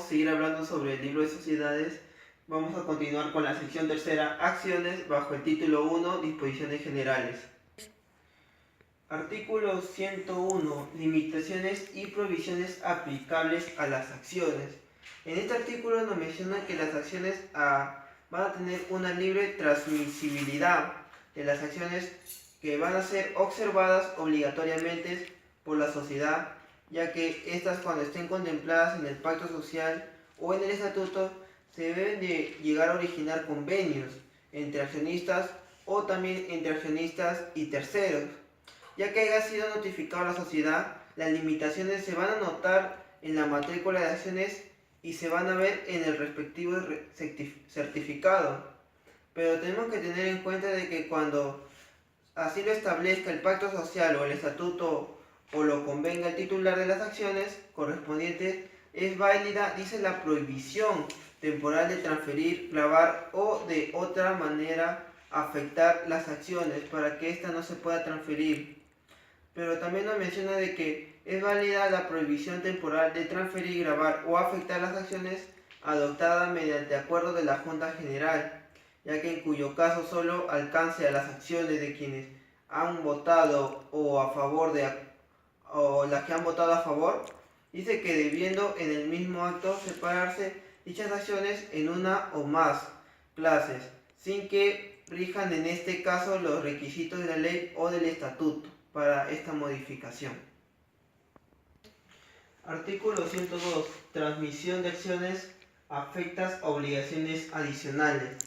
seguir hablando sobre el libro de sociedades. Vamos a continuar con la sección tercera, acciones, bajo el título 1, disposiciones generales. Artículo 101, limitaciones y prohibiciones aplicables a las acciones. En este artículo nos menciona que las acciones van a tener una libre transmisibilidad de las acciones que van a ser observadas obligatoriamente por la sociedad, ya que estas, cuando estén contempladas en el pacto social o en el estatuto, se deben de llegar a originar convenios entre accionistas o también entre accionistas y terceros. Ya que haya sido notificado a la sociedad, las limitaciones se van a anotar en la matrícula de acciones y se van a ver en el respectivo certificado. Pero tenemos que tener en cuenta de que cuando así lo establezca el pacto social o el estatuto o lo convenga el titular de las acciones correspondientes, es válida, dice, la prohibición temporal de transferir, gravar o de otra manera afectar las acciones para que ésta no se pueda transferir. Pero también nos menciona de que es válida la prohibición temporal de transferir, gravar o afectar las acciones adoptada mediante acuerdo de la Junta General, ya que en cuyo caso solo alcance a las acciones de quienes han votado o a favor o las que han votado a favor, dice que debiendo en el mismo acto separarse dichas acciones en una o más clases, sin que rijan en este caso los requisitos de la ley o del estatuto para esta modificación. Artículo 102. Transmisión de acciones afectas a obligaciones adicionales.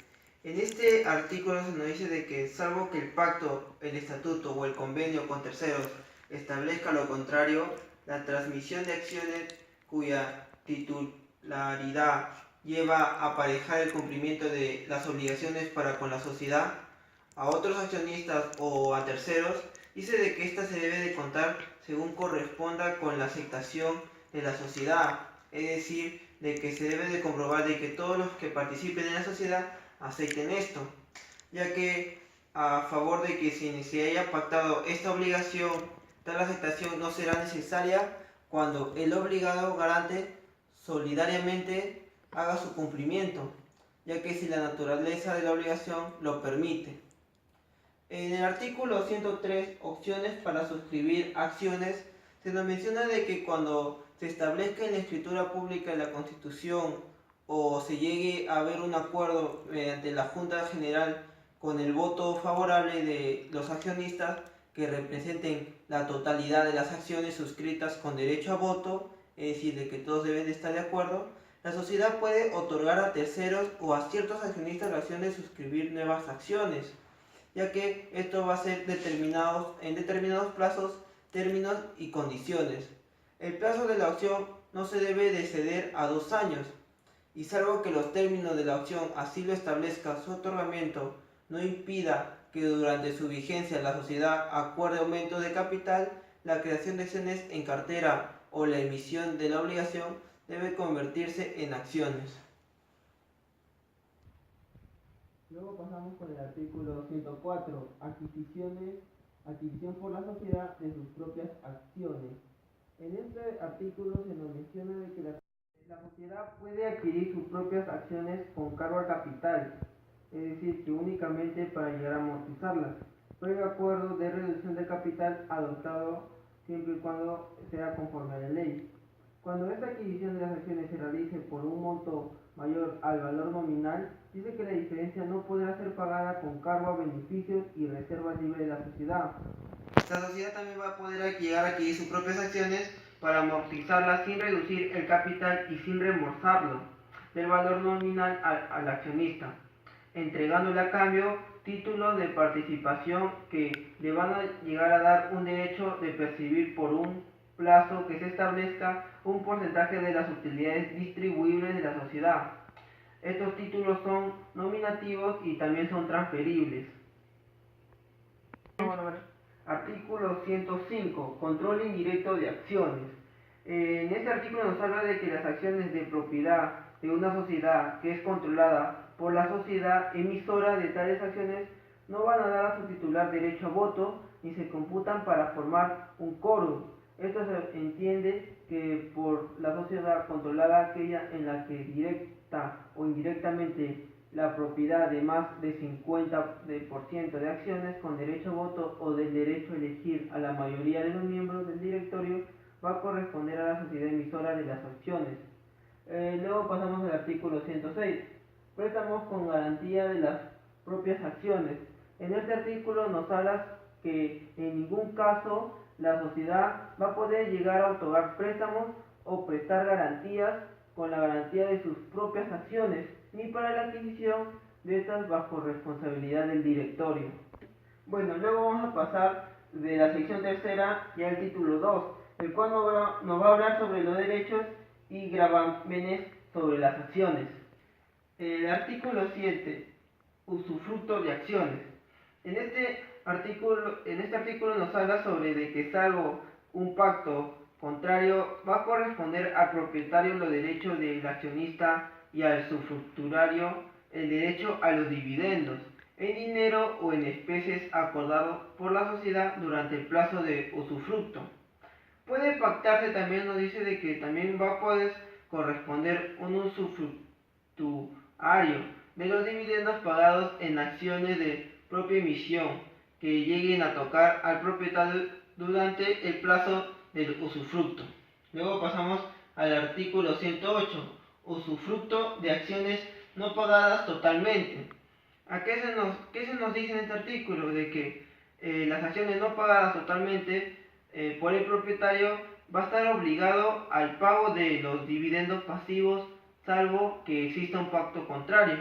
En este artículo se nos dice de que salvo que el pacto, el estatuto o el convenio con terceros establezca lo contrario, la transmisión de acciones cuya titularidad lleva a aparejar el cumplimiento de las obligaciones para con la sociedad, a otros accionistas o a terceros, dice de que ésta se debe de contar según corresponda con la aceptación de la sociedad, es decir, de que se debe de comprobar de que todos los que participen en la sociedad acepten esto, ya que a favor de que si se haya pactado esta obligación, tal aceptación no será necesaria cuando el obligado garante solidariamente haga su cumplimiento, ya que si la naturaleza de la obligación lo permite. En el artículo 103, opciones para suscribir acciones, se nos menciona de que cuando se establezca en la escritura pública de la Constitución o se llegue a haber un acuerdo mediante la Junta General con el voto favorable de los accionistas que representen la totalidad de las acciones suscritas con derecho a voto, es decir, de que todos deben de estar de acuerdo, la sociedad puede otorgar a terceros o a ciertos accionistas la opción de suscribir nuevas acciones, ya que esto va a ser determinado en determinados plazos, términos y condiciones. El plazo de la opción no se debe de exceder a 2 años, y salvo que los términos de la opción así lo establezca, su otorgamiento no impida que durante su vigencia la sociedad acuerde aumento de capital, la creación de acciones en cartera o la emisión de la obligación debe convertirse en acciones. Luego pasamos con el artículo 104, adquisición por la sociedad de sus propias acciones. En este artículo se nos menciona de que la sociedad puede adquirir sus propias acciones con cargo al capital, es decir, que únicamente para llegar a amortizarlas, previo acuerdo de reducción de capital adoptado siempre y cuando sea conforme a la ley. Cuando esta adquisición de las acciones se realice por un monto mayor al valor nominal, dice que la diferencia no podrá ser pagada con cargo a beneficios y reservas libres de la sociedad. La sociedad también va a poder llegar a adquirir sus propias acciones para amortizarlas sin reducir el capital y sin reembolsarlo del valor nominal al accionista, entregándole a cambio títulos de participación que le van a llegar a dar un derecho de percibir por un plazo que se establezca un porcentaje de las utilidades distribuibles de la sociedad. Estos títulos son nominativos y también son transferibles. Artículo 105. Control indirecto de acciones. En este artículo nos habla de que las acciones de propiedad de una sociedad que es controlada por la sociedad emisora de tales acciones no van a dar a su titular derecho a voto ni se computan para formar un quórum. Esto se entiende que por la sociedad controlada aquella en la que directa o indirectamente la propiedad de más de 50% de acciones con derecho a voto o del derecho a elegir a la mayoría de los miembros del directorio va a corresponder a la sociedad emisora de las acciones. Luego pasamos al artículo 106. Préstamos con garantía de las propias acciones. En este artículo nos habla que en ningún caso la sociedad va a poder llegar a otorgar préstamos o prestar garantías con la garantía de sus propias acciones, ni para la adquisición de estas bajo responsabilidad del directorio. Bueno, luego vamos a pasar de la sección tercera y al título 2, el cual nos va a hablar sobre los derechos y gravámenes sobre las acciones. El artículo 7, usufructo de acciones. En este artículo nos habla sobre de que salvo un pacto contrario va a corresponder al propietario los derechos del accionista y al usufructuario el derecho a los dividendos en dinero o en especies acordado por la sociedad durante el plazo de usufructo. Puede pactarse, también nos dice de que también va a poder corresponder un usufructuario de los dividendos pagados en acciones de propia emisión que lleguen a tocar al propietario durante el plazo del usufructo. Luego pasamos al artículo 108, usufructo de acciones no pagadas totalmente. ¿Qué se nos dice en este artículo? De que las acciones no pagadas totalmente por el propietario va a estar obligado al pago de los dividendos pasivos, salvo que exista un pacto contrario.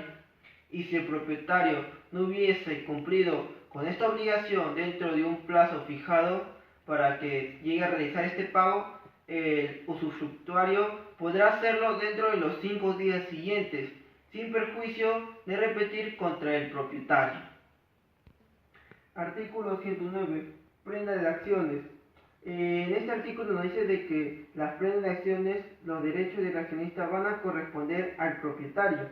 Y si el propietario no hubiese cumplido con esta obligación dentro de un plazo fijado para que llegue a realizar este pago, el usufructuario podrá hacerlo dentro de los 5 días siguientes, sin perjuicio de repetir contra el propietario. Artículo 109. Prenda de acciones. En este artículo nos dice de que las prendas de acciones, los derechos del accionista van a corresponder al propietario.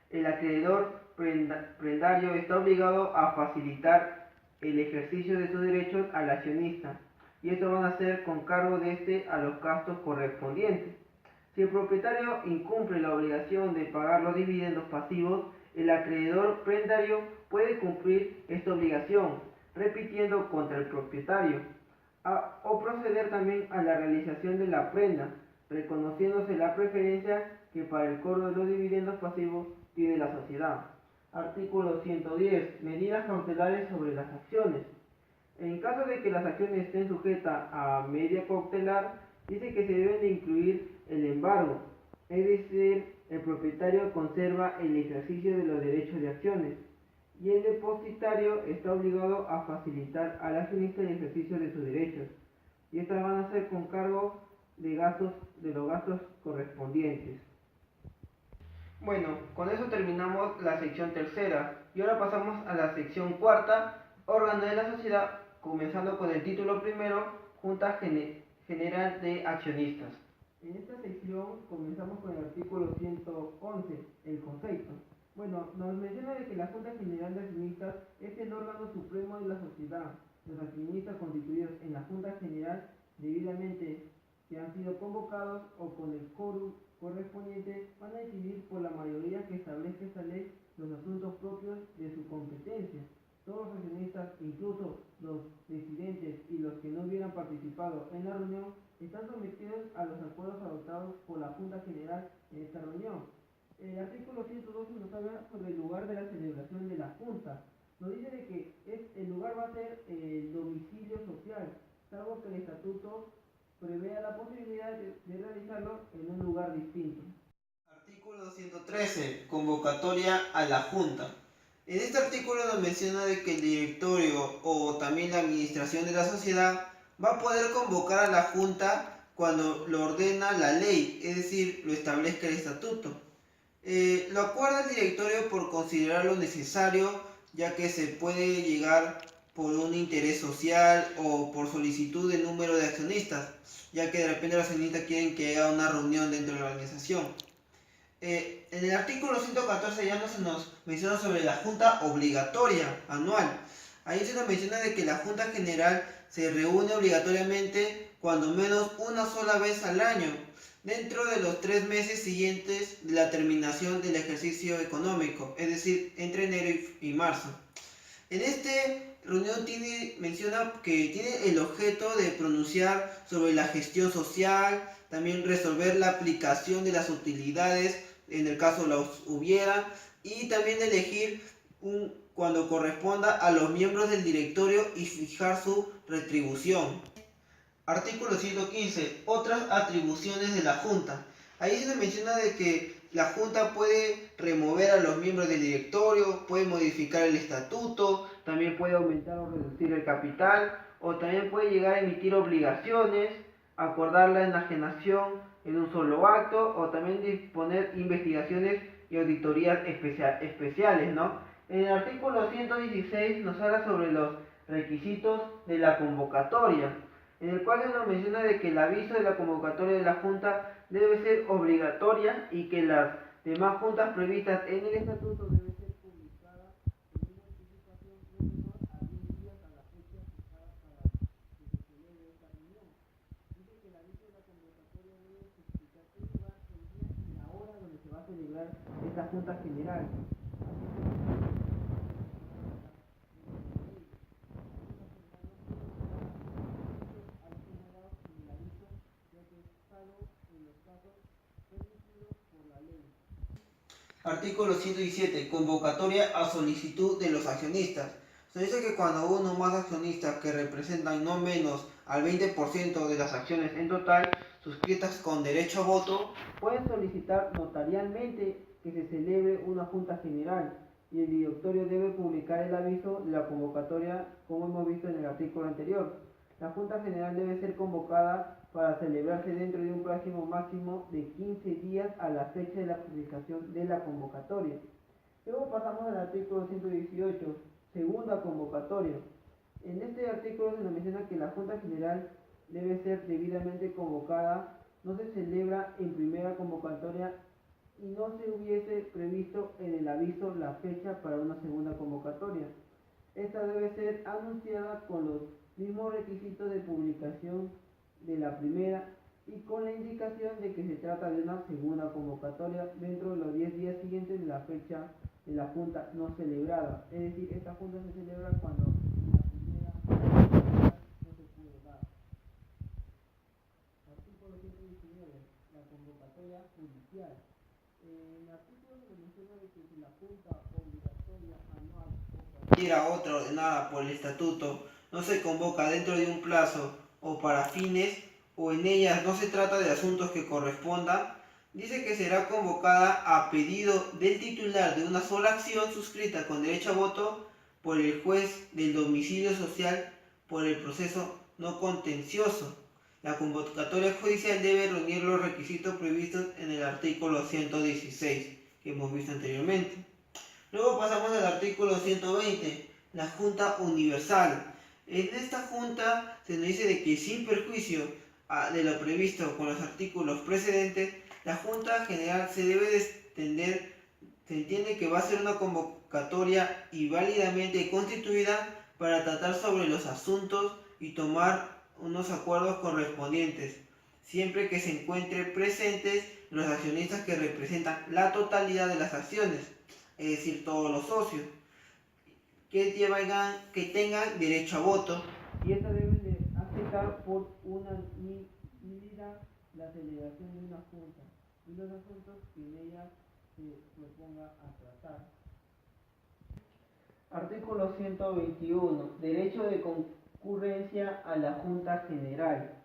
El acreedor prendario está obligado a facilitar el ejercicio de sus derechos al accionista, y esto van a ser con cargo de este a los gastos correspondientes. Si el propietario incumple la obligación de pagar los dividendos pasivos, el acreedor prendario puede cumplir esta obligación, repitiendo contra el propietario, o proceder también a la realización de la prenda, reconociéndose la preferencia que para el cobro de los dividendos pasivos tiene la sociedad. Artículo 110. Medidas cautelares sobre las acciones. En caso de que las acciones estén sujetas a medida cautelar, dice que se debe de incluir el embargo, es decir, el propietario conserva el ejercicio de los derechos de acciones y el depositario está obligado a facilitar al accionista el ejercicio de sus derechos, y estas van a ser con cargo de los gastos correspondientes. Bueno, con eso terminamos la sección tercera y ahora pasamos a la sección cuarta, órgano de la sociedad, comenzando con el título primero, Junta General de Accionistas. En esta sección comenzamos con el artículo 111, el concepto. Bueno, nos menciona de que la Junta General de Accionistas es el órgano supremo de la sociedad. Los accionistas constituidos en la Junta General debidamente que han sido convocados o con el quórum correspondiente van a decidir por la mayoría que establezca esta ley los asuntos propios de su competencia. Todos los accionistas, incluso los disidentes y los que no hubieran participado en la reunión, están sometidos a los acuerdos adoptados por la Junta General en esta reunión. El artículo 112 nos habla sobre el lugar de la celebración de la Junta. Nos dice de que el lugar va a ser el domicilio social, salvo que el estatuto prevea la posibilidad de realizarlo en un lugar distinto. Artículo 113. Convocatoria a la Junta. En este artículo nos menciona de que el directorio o también la administración de la sociedad va a poder convocar a la Junta cuando lo ordena la ley, es decir, lo establezca el estatuto. Lo acuerda el directorio por considerarlo necesario, ya que se puede llegar por un interés social o por solicitud de número de accionistas, ya que de repente los accionistas quieren que haya una reunión dentro de la organización. En el artículo 114 ya no se nos menciona sobre la junta obligatoria anual. Ahí se nos menciona de que la Junta General se reúne obligatoriamente cuando menos una sola vez al año, dentro de los 3 meses siguientes de la terminación del ejercicio económico, es decir, entre enero y marzo. En esta reunión menciona que tiene el objeto de pronunciar sobre la gestión social, también resolver la aplicación de las utilidades en el caso las hubiera, y también elegir cuando corresponda a los miembros del directorio y fijar su retribución. Artículo 115. Otras atribuciones de la Junta. Ahí se menciona de que la Junta puede remover a los miembros del directorio, puede modificar el estatuto, también puede aumentar o reducir el capital, o también puede llegar a emitir obligaciones, acordar la enajenación en un solo acto, o también disponer investigaciones y auditorías especiales, ¿no? En el artículo 116 nos habla sobre los requisitos de la convocatoria, en el cual se nos menciona de que el aviso de la convocatoria de la Junta debe ser obligatoria y que las demás juntas previstas en el estatuto deben ser publicadas con una anticipación no menor a 10 días a la fecha fijada para que se celebre esta reunión. Dice que el aviso de la convocatoria debe especificar el lugar, el día y la hora donde se va a celebrar esta Junta General. Artículo 117. Convocatoria a solicitud de los accionistas. Se dice que cuando uno o más accionistas que representan no menos al 20% de las acciones en total suscritas con derecho a voto, pueden solicitar notarialmente que se celebre una junta general y el directorio debe publicar el aviso de la convocatoria como hemos visto en el artículo anterior. La junta general debe ser convocada para celebrarse dentro de un plazo máximo de 15 días a la fecha de la publicación de la convocatoria. Luego pasamos al artículo 118, segunda convocatoria. En este artículo se nos menciona que la Junta General debe ser debidamente convocada, no se celebra en primera convocatoria y no se hubiese previsto en el aviso la fecha para una segunda convocatoria. Esta debe ser anunciada con los mismos requisitos de publicación de la primera y con la indicación de que se trata de una segunda convocatoria dentro de los 10 días siguientes de la fecha de la junta no celebrada. Es decir, esta junta se celebra cuando la primera no se pudo dar. Artículo 119. La convocatoria judicial. En el artículo se menciona de que si la junta obligatoria anual o cualquiera otra ordenada por el estatuto no se convoca dentro de un plazo o para fines o en ellas no se trata de asuntos que correspondan, dice que será convocada a pedido del titular de una sola acción suscrita con derecho a voto por el juez del domicilio social por el proceso no contencioso. La convocatoria judicial debe reunir los requisitos previstos en el artículo 116 que hemos visto anteriormente. Luego pasamos al artículo 120, la Junta Universal. En esta junta se nos dice de que sin perjuicio de lo previsto con los artículos precedentes, la Junta General se debe de extender, se entiende que va a ser una convocatoria y válidamente constituida para tratar sobre los asuntos y tomar unos acuerdos correspondientes, siempre que se encuentren presentes los accionistas que representan la totalidad de las acciones, es decir, todos los socios, que tengan derecho a voto, y esta deben de aceptar por unanimidad la celebración de una junta y los asuntos que en ella se proponga a tratar. Artículo 121. Derecho de concurrencia a la Junta General.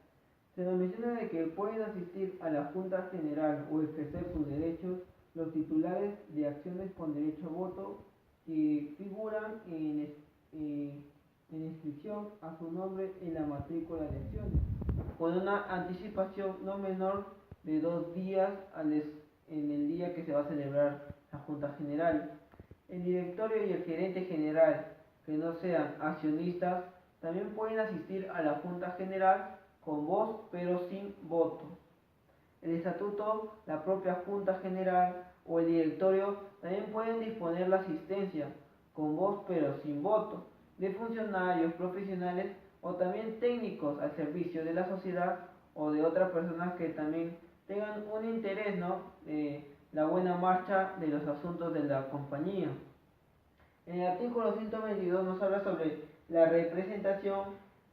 Se nos menciona de que pueden asistir a la Junta General o ejercer sus derechos los titulares de acciones con derecho a voto que figuran en inscripción a su nombre en la matrícula de acciones, con una anticipación no menor de 2 días en el día que se va a celebrar la Junta General. El directorio y el gerente general que no sean accionistas también pueden asistir a la Junta General con voz pero sin voto. El estatuto, la propia Junta General o el directorio también pueden disponer la asistencia con voz pero sin voto. de funcionarios profesionales o también técnicos al servicio de la sociedad o de otras personas que también tengan un interés, ¿no?, la buena marcha de los asuntos de la compañía. En el artículo 122 nos habla sobre la representación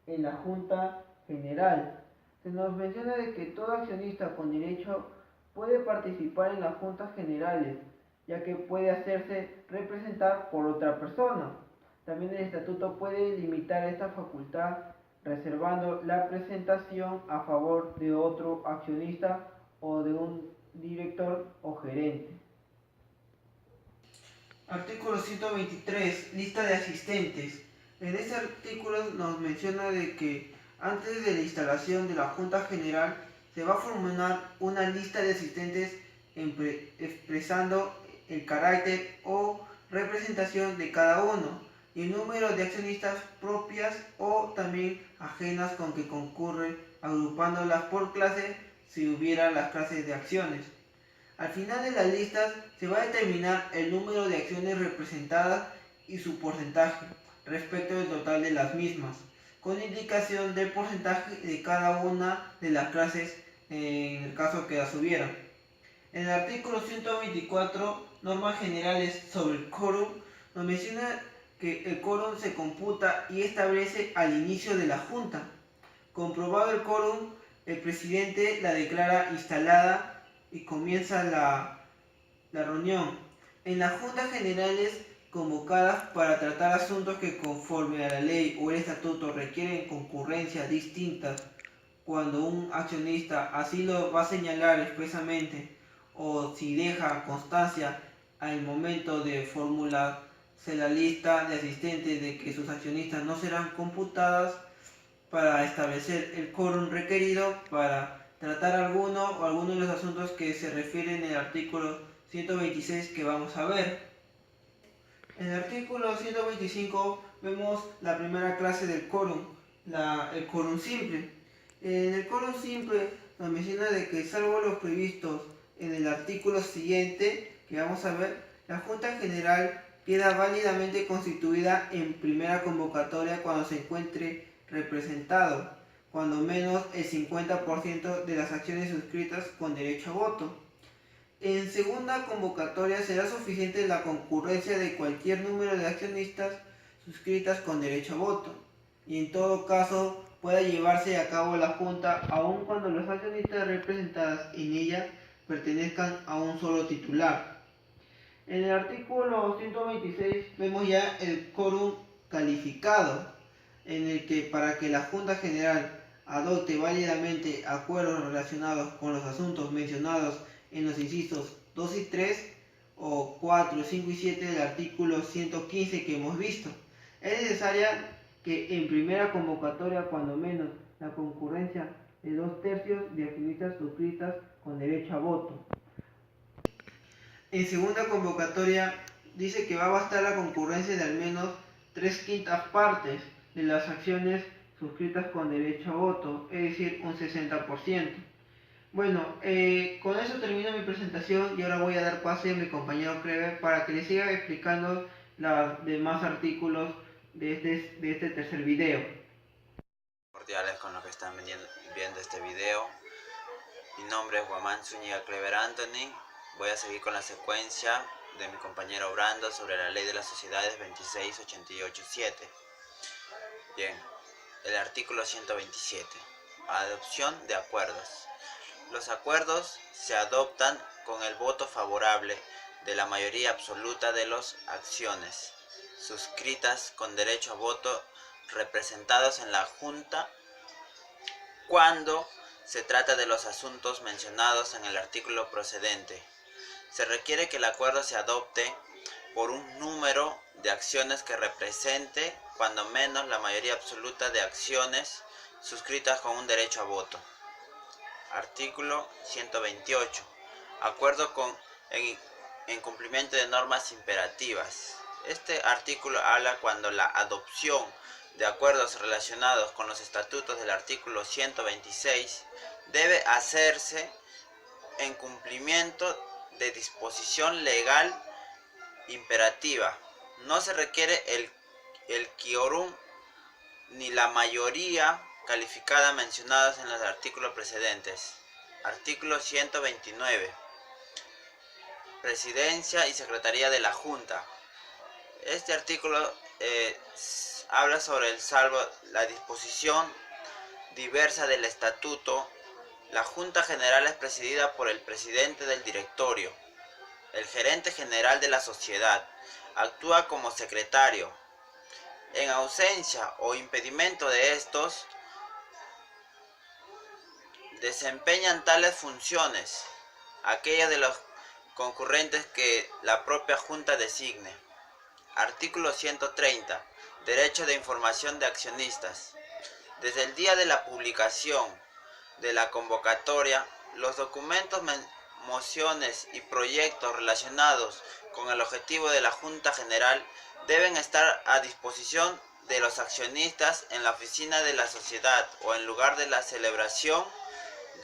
en la Junta General. Se nos menciona de que todo accionista con derecho puede participar en las juntas generales, ya que puede hacerse representar por otra persona. También el estatuto puede limitar esta facultad reservando la presentación a favor de otro accionista o de un director o gerente. Artículo 123. Lista de asistentes. En este artículo nos menciona de que antes de la instalación de la Junta General se va a formular una lista de asistentes expresando el carácter o representación de cada uno y el número de accionistas propias o también ajenas con que concurre, agrupándolas por clase si hubiera las clases de acciones. Al final de las listas se va a determinar el número de acciones representadas y su porcentaje respecto del total de las mismas, con indicación del porcentaje de cada una de las clases en el caso que las hubiera. En el artículo 124, normas generales sobre el quórum, nos menciona que el quórum se computa y establece al inicio de la Junta. Comprobado el quórum, el presidente la declara instalada y comienza la reunión. En las juntas generales convocadas para tratar asuntos que conforme a la ley o el estatuto requieren concurrencia distintas, cuando un accionista así lo va a señalar expresamente o si deja constancia al momento de formularse la lista de asistentes de que sus accionistas no serán computadas, para establecer el quórum requerido para tratar alguno de los asuntos que se refieren en el artículo 126 que vamos a ver. En el artículo 125 vemos la primera clase del quórum, el quórum simple. En el quórum simple nos menciona de que salvo los previstos en el artículo siguiente que vamos a ver, la Junta General queda válidamente constituida en primera convocatoria cuando se encuentre representado, cuando menos el 50% de las acciones suscritas con derecho a voto. En segunda convocatoria será suficiente la concurrencia de cualquier número de accionistas suscritas con derecho a voto, y en todo caso pueda llevarse a cabo la Junta aun cuando los accionistas representados en ella pertenezcan a un solo titular. En el artículo 126 vemos ya el quórum calificado, en el que para que la Junta General adopte válidamente acuerdos relacionados con los asuntos mencionados en los incisos 2 y 3 o 4, 5 y 7 del artículo 115 que hemos visto, es necesaria que en primera convocatoria cuando menos la concurrencia de 2/3 de accionistas suscritas con derecho a voto. En segunda convocatoria dice que va a bastar la concurrencia de al menos 3/5 partes de las acciones suscritas con derecho a voto, es decir, un 60%. Bueno, con eso termino mi presentación y ahora voy a dar pase a mi compañero Kreber para que le siga explicando los demás artículos de este tercer video. Cordiales con los que están viendo este video. Mi nombre es Guamán Zúñiga Kreber Anthony. Voy a seguir con la secuencia de mi compañero Brando sobre la Ley de las Sociedades 2688-7. Bien, el artículo 127. Adopción de acuerdos. Los acuerdos se adoptan con el voto favorable de la mayoría absoluta de las acciones suscritas con derecho a voto representados en la Junta cuando se trata de los asuntos mencionados en el artículo procedente. Se requiere que el acuerdo se adopte por un número de acciones que represente cuando menos la mayoría absoluta de acciones suscritas con un derecho a voto. Artículo 128. Acuerdo en cumplimiento de normas imperativas. Este artículo habla cuando la adopción de acuerdos relacionados con los estatutos del artículo 126 debe hacerse en cumplimiento de disposición legal imperativa. No se requiere el quórum ni la mayoría calificada mencionados en los artículos precedentes. Artículo 129. Presidencia y Secretaría de la Junta. Este artículo habla sobre la disposición diversa del estatuto. La Junta General es presidida por el presidente del directorio. El gerente general de la sociedad actúa como secretario. En ausencia o impedimento de estos, desempeñan tales funciones aquellas de los concurrentes que la propia Junta designe. Artículo 130. Derecho de información de accionistas. Desde el día de la publicación de la convocatoria, los documentos, mociones y proyectos relacionados con el objetivo de la Junta General deben estar a disposición de los accionistas en la oficina de la sociedad o en lugar de la celebración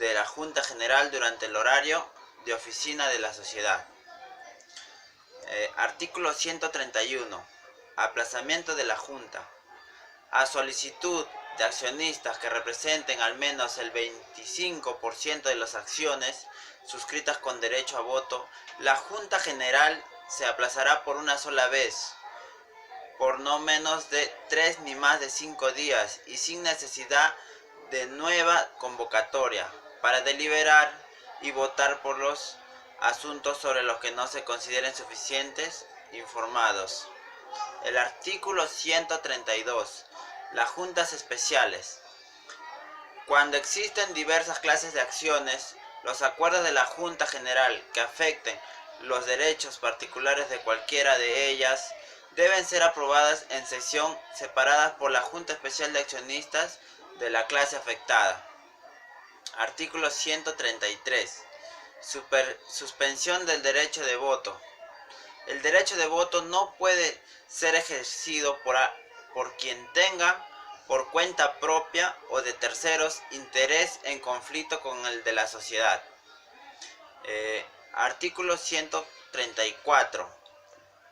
de la Junta General durante el horario de oficina de la sociedad. Artículo 131. Aplazamiento de la Junta. A solicitud de accionistas que representen al menos el 25% de las acciones suscritas con derecho a voto, la Junta General se aplazará por una sola vez, por no menos de 3 ni más de 5 días y sin necesidad de nueva convocatoria, para deliberar y votar por los asuntos sobre los que no se consideren suficientes informados. El artículo 132. Las juntas especiales. Cuando existen diversas clases de acciones, los acuerdos de la Junta General que afecten los derechos particulares de cualquiera de ellas deben ser aprobadas en sesión separadas por la Junta Especial de Accionistas de la clase afectada. Artículo 133. Suspensión del derecho de voto. El derecho de voto no puede ser ejercido por quien tenga, por cuenta propia o de terceros, interés en conflicto con el de la sociedad. Artículo 134.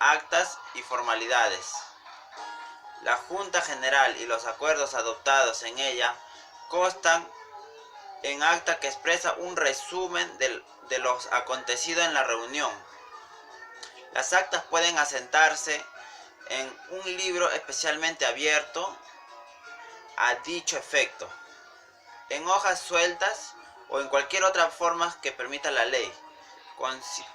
Actas y formalidades. La Junta General y los acuerdos adoptados en ella constan en acta que expresa un resumen de lo acontecido en la reunión. Las actas pueden asentarse en un libro especialmente abierto a dicho efecto, en hojas sueltas o en cualquier otra forma que permita la ley.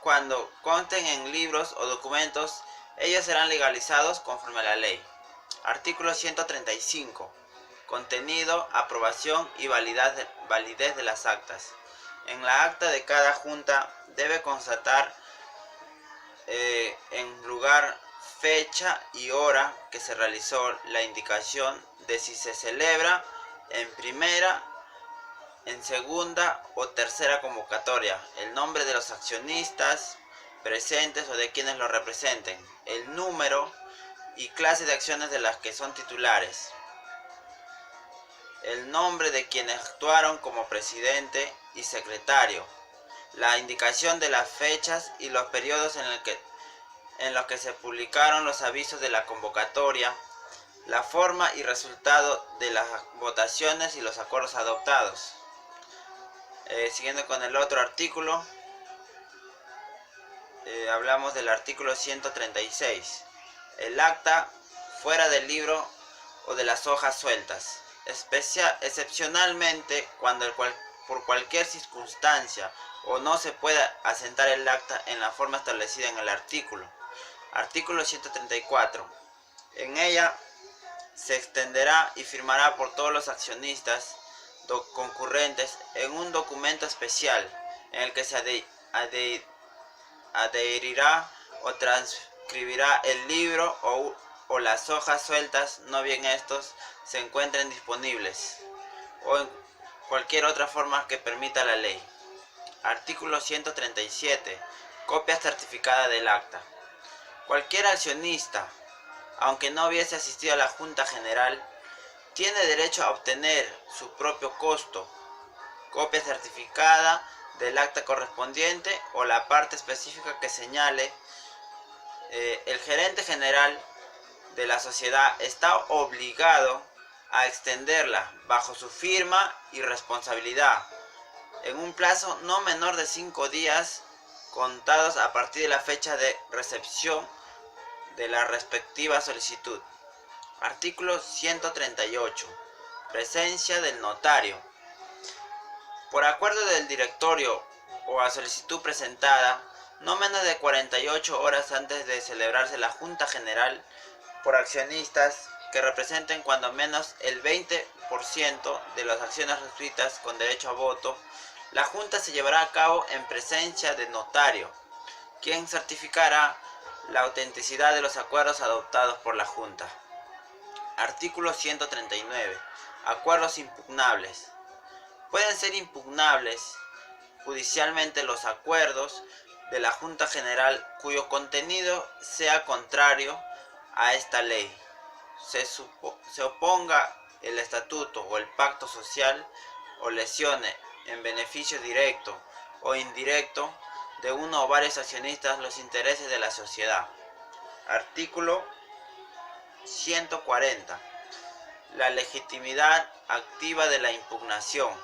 Cuando consten en libros o documentos, ellos serán legalizados conforme a la ley. Artículo 135. Contenido, aprobación y validez de las actas. En la acta de cada junta debe constatar en lugar, fecha y hora que se realizó la indicación de si se celebra en primera, en segunda o tercera convocatoria, el nombre de los accionistas presentes o de quienes lo representen, el número y clase de acciones de las que son titulares, el nombre de quienes actuaron como presidente y secretario, la indicación de las fechas y los periodos en los que se publicaron los avisos de la convocatoria, la forma y resultado de las votaciones y los acuerdos adoptados. Siguiendo con el otro artículo, hablamos del artículo 136. El acta fuera del libro o de las hojas sueltas. Excepcionalmente, cuando por cualquier circunstancia o no se pueda asentar el acta en la forma establecida en el artículo. Artículo 134. En ella se extenderá y firmará por todos los accionistas concurrentes en un documento especial en el que se adherirá o transcribirá el libro o las hojas sueltas, no bien estos se encuentren disponibles, o en cualquier otra forma que permita la ley. Artículo 137. Copia certificada del acta. Cualquier accionista, aunque no hubiese asistido a la Junta General, tiene derecho a obtener su propio costo, copia certificada del acta correspondiente o la parte específica que señale el gerente general de la sociedad está obligado a extenderla bajo su firma y responsabilidad en un plazo no menor de 5 días contados a partir de la fecha de recepción de la respectiva solicitud. Artículo 138. Presencia del notario. Por acuerdo del directorio o a solicitud presentada, no menos de 48 horas antes de celebrarse la Junta General por accionistas que representen cuando menos el 20% de las acciones suscritas con derecho a voto, la Junta se llevará a cabo en presencia del notario, quien certificará la autenticidad de los acuerdos adoptados por la Junta. Artículo 139. Acuerdos impugnables. Pueden ser impugnables judicialmente los acuerdos de la Junta General cuyo contenido sea contrario a esta ley, se oponga el estatuto o el pacto social o lesione en beneficio directo o indirecto de uno o varios accionistas los intereses de la sociedad. Artículo 140. La legitimidad activa de la impugnación.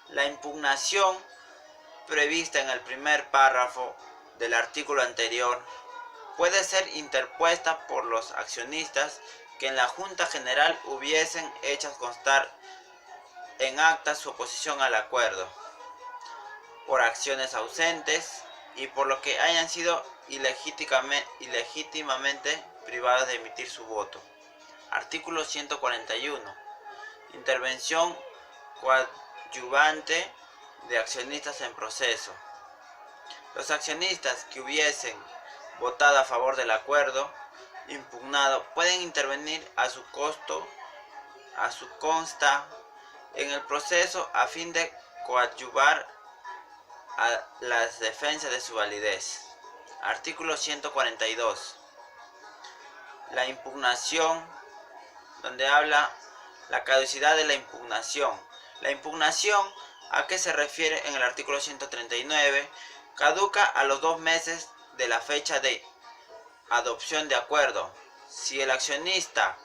La impugnación prevista en el primer párrafo del artículo anterior puede ser interpuesta por los accionistas que en la Junta General hubiesen hecho constar en acta su oposición al acuerdo, por acciones ausentes y por lo que hayan sido ilegítimamente privados de emitir su voto. Artículo 141. Intervención coadyuvante de accionistas en proceso. Los accionistas que hubiesen votado a favor del acuerdo impugnado pueden intervenir a su consta en el proceso a fin de coadyuvar a las defensas de su validez. Artículo 142. La impugnación, donde habla la caducidad de la impugnación. La impugnación, ¿a qué se refiere en el artículo 139? Caduca a los 2 meses de la fecha de adopción de acuerdo. Si el accionista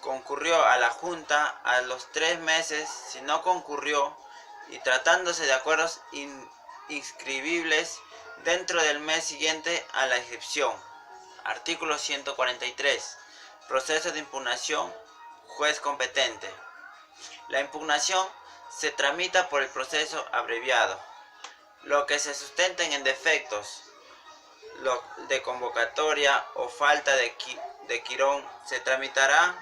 concurrió a la Junta a los 3 meses, si no concurrió y tratándose de acuerdos inscribibles dentro del mes siguiente a la inscripción. Artículo 143. Proceso de impugnación. Juez competente. La impugnación se tramita por el proceso abreviado. Lo que se sustenten en defectos de convocatoria o falta de quirón se tramitará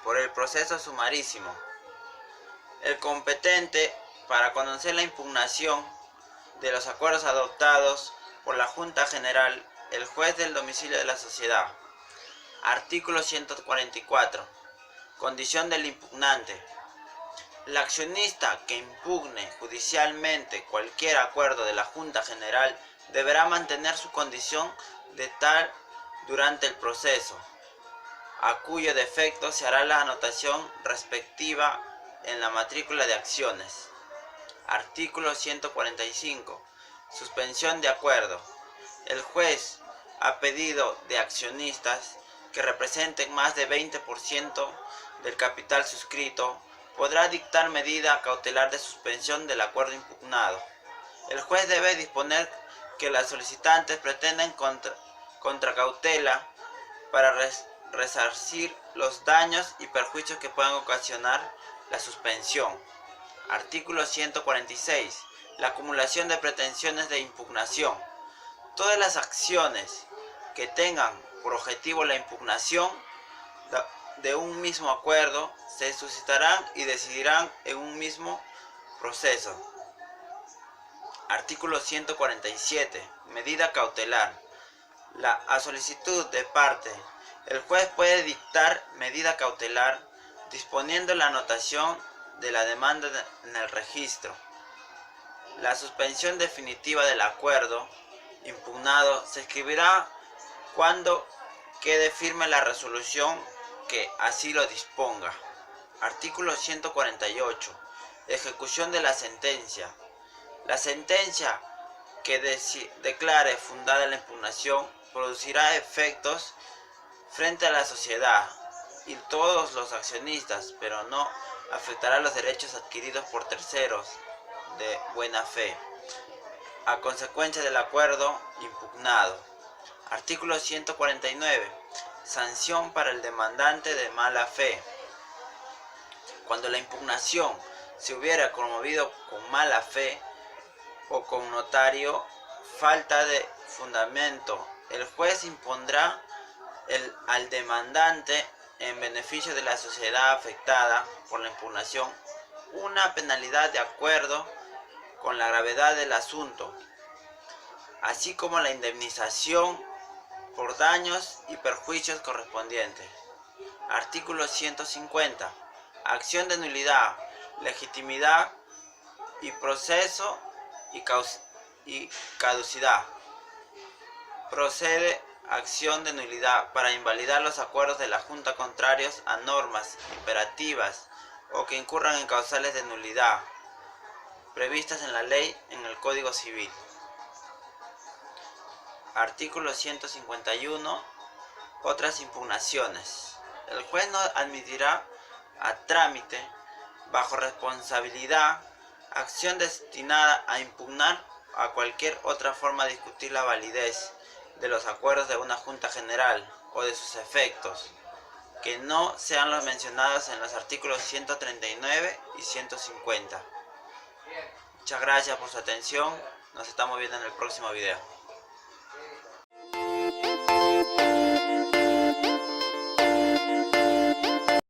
por el proceso sumarísimo. El competente para conocer la impugnación de los acuerdos adoptados por la Junta General, el juez del domicilio de la sociedad. Artículo 144. Condición del impugnante. El accionista que impugne judicialmente cualquier acuerdo de la Junta General deberá mantener su condición de tal durante el proceso, a cuyo defecto se hará la anotación respectiva en la matrícula de acciones. Artículo 145. Suspensión de acuerdo. El juez, a pedido de accionistas que representen más de 20% del capital suscrito, podrá dictar medida cautelar de suspensión del acuerdo impugnado. El juez debe disponer que los solicitantes pretenden contra cautela para resarcir los daños y perjuicios que puedan ocasionar la suspensión. Artículo 146. La acumulación de pretensiones de impugnación. Todas las acciones que tengan por objetivo la impugnación de un mismo acuerdo se suscitarán y decidirán en un mismo proceso. Artículo 147. Medida cautelar. A solicitud de parte, el juez puede dictar medida cautelar disponiendo la anotación de la demanda en el registro. La suspensión definitiva del acuerdo impugnado se escribirá cuando quede firme la resolución que así lo disponga. Artículo 148. Ejecución de la sentencia. La sentencia que declare fundada la impugnación producirá efectos frente a la sociedad y todos los accionistas, pero no afectará los derechos adquiridos por terceros de buena fe, a consecuencia del acuerdo impugnado. Artículo 149. Sanción para el demandante de mala fe. Cuando la impugnación se hubiera promovido con mala fe o con notario falta de fundamento, el juez impondrá al demandante, en beneficio de la sociedad afectada por la impugnación, una penalidad de acuerdo con la gravedad del asunto, así como la indemnización por daños y perjuicios correspondientes. Artículo 150. Acción de nulidad, legitimidad y proceso y caducidad. Procede acción de nulidad para invalidar los acuerdos de la Junta contrarios a normas imperativas o que incurran en causales de nulidad previstas en la ley en el Código Civil. Artículo 151. Otras impugnaciones. El juez no admitirá a trámite, bajo responsabilidad, acción destinada a impugnar a cualquier otra forma de discutir la validez de los acuerdos de una Junta General o de sus efectos, que no sean los mencionados en los artículos 139 y 150. Muchas gracias por su atención. Nos estamos viendo en el próximo video.